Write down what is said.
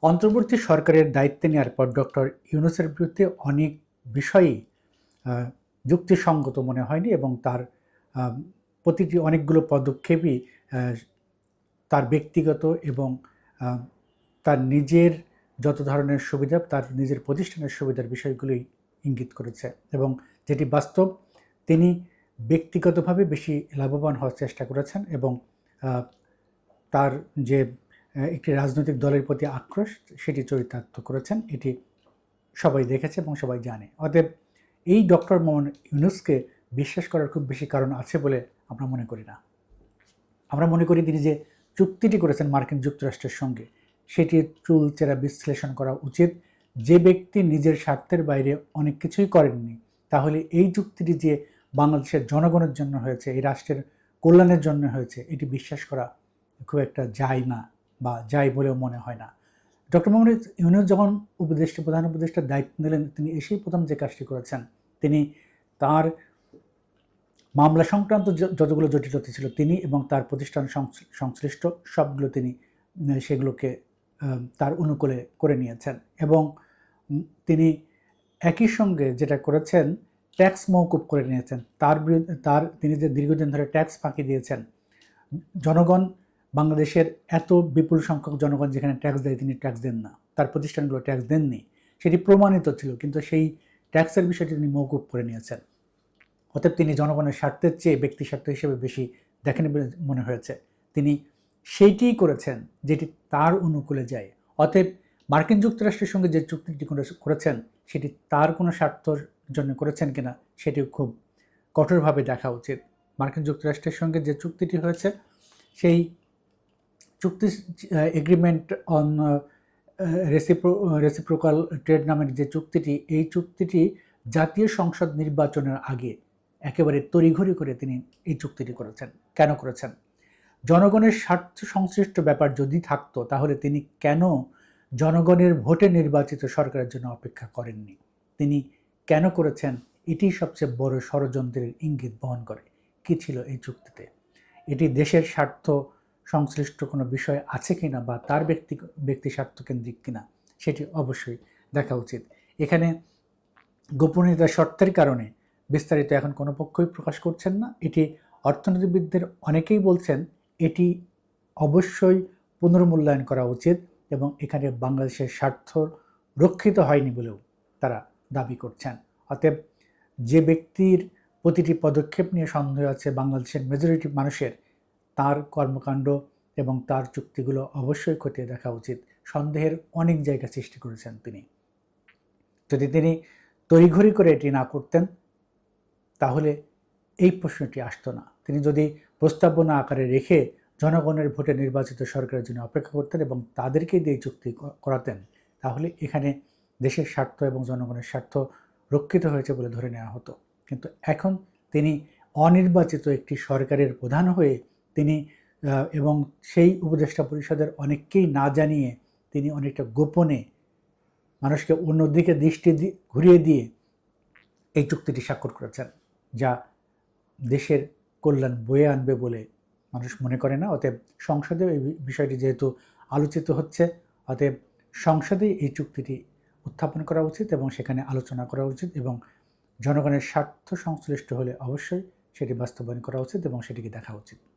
অন্তর্বর্তী সরকারের দায়িত্ব নেওয়ার পর ডক্টর ইউনূসের বিরুদ্ধে অনেক বিষয়ই যুক্তিসঙ্গত মনে হয়নি এবং তার প্রতিটি অনেকগুলো পদক্ষেপই তার ব্যক্তিগত এবং তার নিজের যত ধরনের সুবিধা, তার নিজের প্রতিষ্ঠানের সুবিধার বিষয়গুলোই ইঙ্গিত করেছে এবং যেটি বাস্তব, তিনি ব্যক্তিগতভাবে বেশি লাভবান হওয়ার চেষ্টা করেছেন এবং তার যে একটি রাজনৈতিক দলের প্রতি আক্রোশ সেটি চরিতার্থ করেছেন, এটি সবাই দেখেছে এবং সবাই জানে। অতএব এই ডক্টর মোহাম্মদ ইউনূসকে বিশ্বাস করার খুব বেশি কারণ আছে বলে আমরা মনে করি না। আমরা মনে করি তিনি যে চুক্তিটি করেছেন মার্কিন যুক্তরাষ্ট্রের সঙ্গে, সেটি চুলচেরা বিশ্লেষণ করা উচিত। যে ব্যক্তি নিজের স্বার্থের বাইরে অনেক কিছুই করেননি, তাহলে এই চুক্তিটি যে বাংলাদেশের জনগণের জন্য হয়েছে, এই রাষ্ট্রের কল্যাণের জন্য হয়েছে, এটি বিশ্বাস করা খুব একটা যায় না বা যায় বলেও মনে হয় না। ডক্টর মোহাম্মদ ইউনূস যখন প্রধান উপদেষ্টার দায়িত্ব নিলেন, তিনি এসেই প্রথম যে কাজটি করেছেন, তিনি তার মামলা সংক্রান্ত যতগুলো জটিলতা ছিল তিনি এবং তার প্রতিষ্ঠান সংশ্লিষ্ট সবগুলো তিনি সেগুলোকে তার অনুকূলে করে নিয়েছেন এবং তিনি একই সঙ্গে যেটা করেছেন, ট্যাক্স মওকুফ করে নিয়েছেন। তিনি যে দীর্ঘদিন ধরে ট্যাক্স ফাঁকি দিয়েছেন, জনগণ বাংলাদেশের এত বিপুল সংখ্যক জনগণ যেখানে ট্যাক্স দেয়, তিনি ট্যাক্স দেন না, তার প্রতিষ্ঠানগুলো ট্যাক্স দেননি, সেটি প্রমাণিত ছিল, কিন্তু সেই ট্যাক্সের বিষয়টি তিনি মওকুফ করে নিয়েছেন। অতএব তিনি জনগণের স্বার্থের চেয়ে ব্যক্তি স্বার্থ হিসেবে বেশি দেখেন বলে মনে হয়েছে। তিনি সেইটিই করেছেন যেটি তার অনুকূলে যায়। অতএব মার্কিন যুক্তরাষ্ট্রের সঙ্গে যে চুক্তিটি করেছেন, সেটি তার কোনো স্বার্থর জন্য করেছেন কিনা সেটি খুব কঠোরভাবে দেখা উচিত। মার্কিন যুক্তরাষ্ট্রের সঙ্গে যে চুক্তিটি হয়েছে, সেই চুক্তি এগ্রিমেন্ট অন রেসিপ্রোকাল ট্রেড নামের যে চুক্তিটি, এই চুক্তিটি জাতীয় সংসদ নির্বাচনের আগে একেবারে তড়িঘড়ি করে তিনি এই চুক্তিটি করেছেন। কেন করেছেন? জনগণের স্বার্থ সংশ্লিষ্ট ব্যাপার যদি থাকতো, তাহলে তিনি কেন জনগণের ভোটে নির্বাচিত সরকারের জন্য অপেক্ষা করেননি? তিনি কেন করেছেন? এটি সবচেয়ে বড় ষড়যন্ত্রের ইঙ্গিত বহন করে। কি ছিল এই চুক্তিতে? এটি দেশের স্বার্থ সংশ্লিষ্ট কোনো বিষয় আছে কিনা বা তার ব্যক্তি স্বার্থকেন্দ্রিক কিনা, সেটি অবশ্যই দেখা উচিত। এখানে গোপনীয়তার শর্তের কারণে বিস্তারিত এখন কোনো পক্ষই প্রকাশ করছেন না। এটি অর্থনীতিবিদদের অনেকেই বলছেন এটি অবশ্যই পুনর্মূল্যায়ন করা উচিত এবং এখানে বাংলাদেশের স্বার্থ রক্ষিত হয়নি বলেও তারা দাবি করছেন। অতএব যে ব্যক্তির প্রতিটি পদক্ষেপ নিয়ে সন্দেহ আছে বাংলাদেশের মেজরিটি মানুষের, তার কর্মকাণ্ড এবং তার চুক্তিগুলো অবশ্যই খতিয়ে দেখা উচিত। সন্দেহের অনেক জায়গা সৃষ্টি করেছেন তিনি। যদি তিনি তড়িঘড়ি করে এটি না করতেন, তাহলে এই প্রশ্নটি আসতো না। তিনি যদি প্রস্তাবনা আকারে রেখে জনগণের ভোটে নির্বাচিত সরকারের জন্য অপেক্ষা করতেন এবং তাদেরকেই দিয়ে চুক্তি করাতেন, তাহলে এখানে দেশের স্বার্থ এবং জনগণের স্বার্থ রক্ষিত হয়েছে বলে ধরে নেওয়া হতো। কিন্তু এখন তিনি অনির্বাচিত একটি সরকারের প্রধান হয়ে তিনি এবং সেই উপদেষ্টা পরিষদের অনেককেই না জানিয়ে তিনি অনেকটা গোপনে মানুষকে অন্যদিকে দৃষ্টি ঘুরিয়ে দিয়ে এই চুক্তিটি স্বাক্ষর করেছেন, যা দেশের কল্যাণ বয়ে আনবে বলে মানুষ মনে করে না। অতএব সংসদেও এই বিষয়টি যেহেতু আলোচিত হচ্ছে, অতএব সংসদেই এই চুক্তিটি উত্থাপন করা উচিত এবং সেখানে আলোচনা করা উচিত এবং জনগণের স্বার্থ সংশ্লিষ্ট হলে অবশ্যই সেটি বাস্তবায়ন করা উচিত এবং সেটিকে দেখা উচিত।